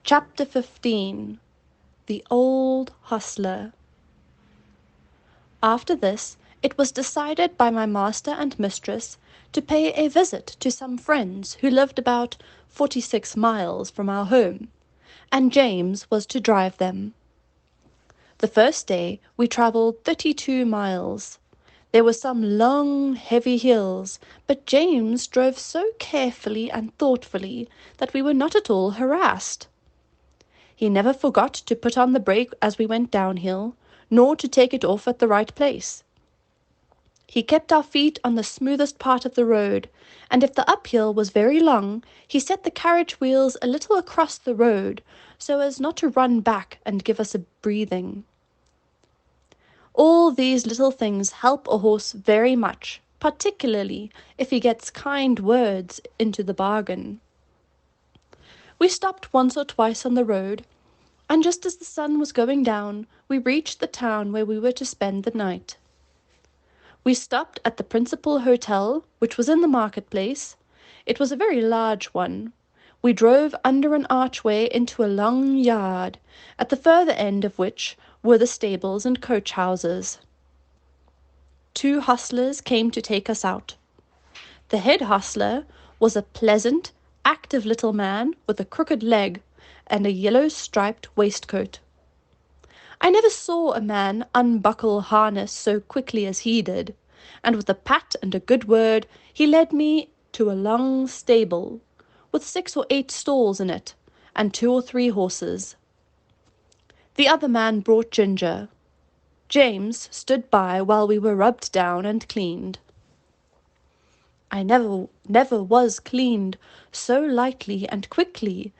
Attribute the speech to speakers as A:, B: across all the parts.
A: Chapter 15. The Old Hostler. After this, it was decided by my master and mistress to pay a visit to some friends who lived about 46 miles from our home, and James was to drive them. The first day we travelled 32 miles. There were some long, heavy hills, but James drove so carefully and thoughtfully that we were not at all harassed. He never forgot to put on the brake as we went downhill, nor to take it off at the right place. He kept our feet on the smoothest part of the road, and if the uphill was very long, he set the carriage wheels a little across the road, so as not to run back and give us a breathing. All these little things help a horse very much, particularly if he gets kind words into the bargain. We stopped once or twice on the road, and just as the sun was going down, we reached the town where we were to spend the night. We stopped at the principal hotel, which was in the marketplace. It was a very large one. We drove under an archway into a long yard, at the further end of which were the stables and coach houses. 2 hostlers came to take us out. The head hostler was a pleasant, active little man with a crooked leg and a yellow-striped waistcoat. I never saw a man unbuckle harness so quickly as he did, and with a pat and a good word he led me to a long stable, with 6 or 8 stalls in it, and 2 or 3 horses. The other man brought Ginger. James stood by while we were rubbed down and cleaned. I never was cleaned so lightly and quickly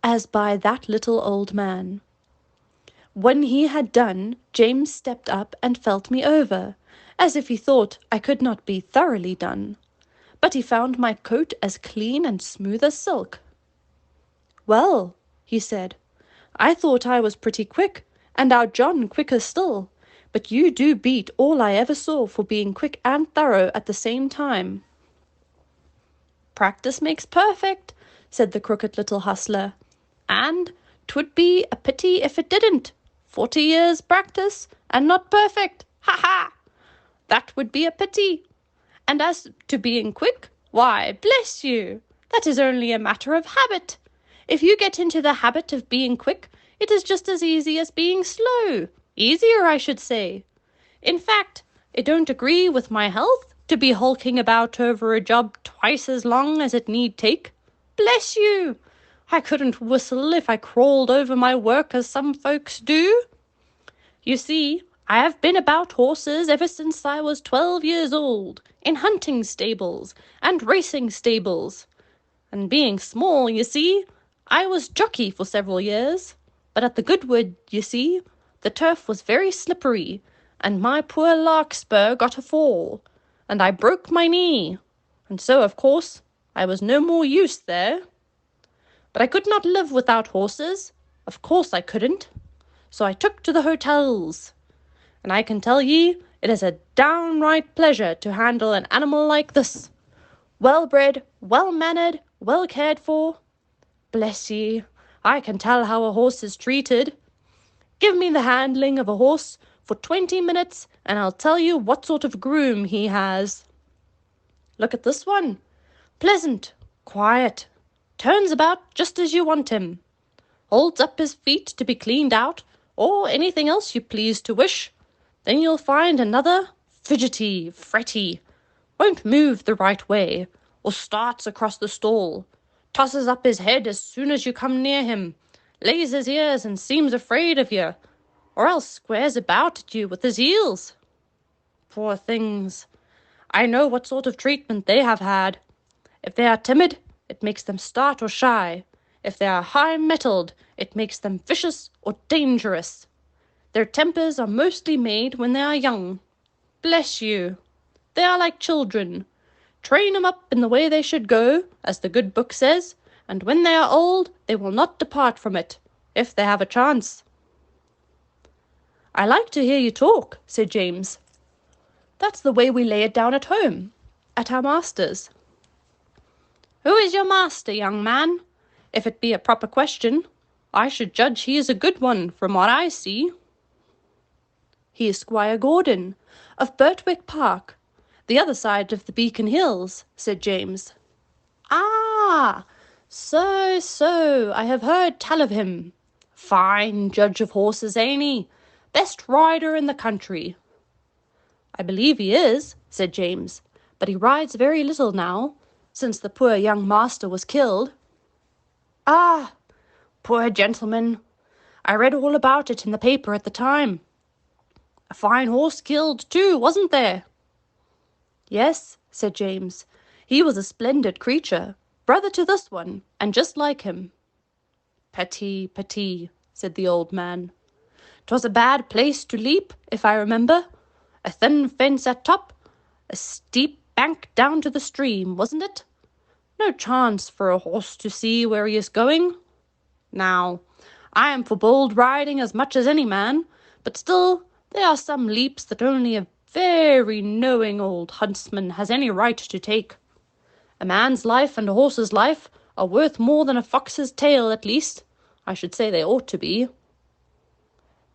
A: as by that little old man. When he had done, James stepped up and felt me over, as if he thought I could not be thoroughly done, but he found my coat as clean and smooth as silk. "Well," he said, "I thought I was pretty quick, and our John quicker still, but you do beat all I ever saw for being quick and thorough at the same time." "Practice makes perfect," said the crooked little hostler, "and 'twould be a pity if it didn't. 40 years' practice, and not perfect. Ha ha! That would be a pity. And as to being quick, why, bless you, that is only a matter of habit. If you get into the habit of being quick, it is just as easy as being slow. Easier, I should say. In fact, it don't agree with my health to be hulking about over a job twice as long as it need take. Bless you! I couldn't whistle if I crawled over my work as some folks do. You see, I have been about horses ever since I was 12 years old, in hunting stables and racing stables. And being small, you see, I was jockey for several years. But at the Goodwood, you see, the turf was very slippery, and my poor larkspur got a fall, and I broke my knee, and so, of course, I was no more use there. But I could not live without horses. Of course I couldn't. So I took to the hotels. And I can tell ye, it is a downright pleasure to handle an animal like this. Well-bred, well-mannered, well cared for. Bless ye, I can tell how a horse is treated. Give me the handling of a horse for 20 minutes, and I'll tell you what sort of groom he has. Look at this one. Pleasant, quiet, turns about just as you want him, holds up his feet to be cleaned out, or anything else you please to wish. Then you'll find another, fidgety, fretty, won't move the right way, or starts across the stall, tosses up his head as soon as you come near him, lays his ears and seems afraid of you, or else squares about at you with his heels. Poor things! I know what sort of treatment they have had. If they are timid, it makes them start or shy. If they are high-mettled, it makes them vicious or dangerous. Their tempers are mostly made when they are young. Bless you! They are like children. Train 'em up in the way they should go, as the good book says, and when they are old, they will not depart from it, if they have a chance. "I like to hear you talk," said James. "That's the way we lay it down at home, at our master's." "Who is your master, young man, if it be a proper question?" I should judge he is a good one, from what I see. He is Squire Gordon, of Birtwick Park, the other side of the Beacon Hills, said James. Ah, so, I have heard tell of him. Fine judge of horses, ain't he? Best rider in the country. I believe he is, said James, but he rides very little now, since the poor young master was killed. Ah, poor gentleman. I read all about it in the paper at the time. A fine horse killed, too, wasn't there? Yes, said James. He was a splendid creature, brother to this one, and just like him. Petty, said the old man. 'Twas a bad place to leap, if I remember. A thin fence at top, a steep bank down to the stream, wasn't it? No chance for a horse to see where he is going. Now, I am for bold riding as much as any man, but still there are some leaps that only a very knowing old huntsman has any right to take. A man's life and a horse's life are worth more than a fox's tail, at least. I should say they ought to be.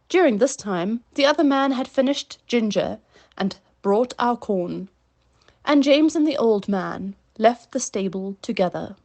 A: During this time, the other man had finished ginger and brought our corn, and James and the old man left the stable together.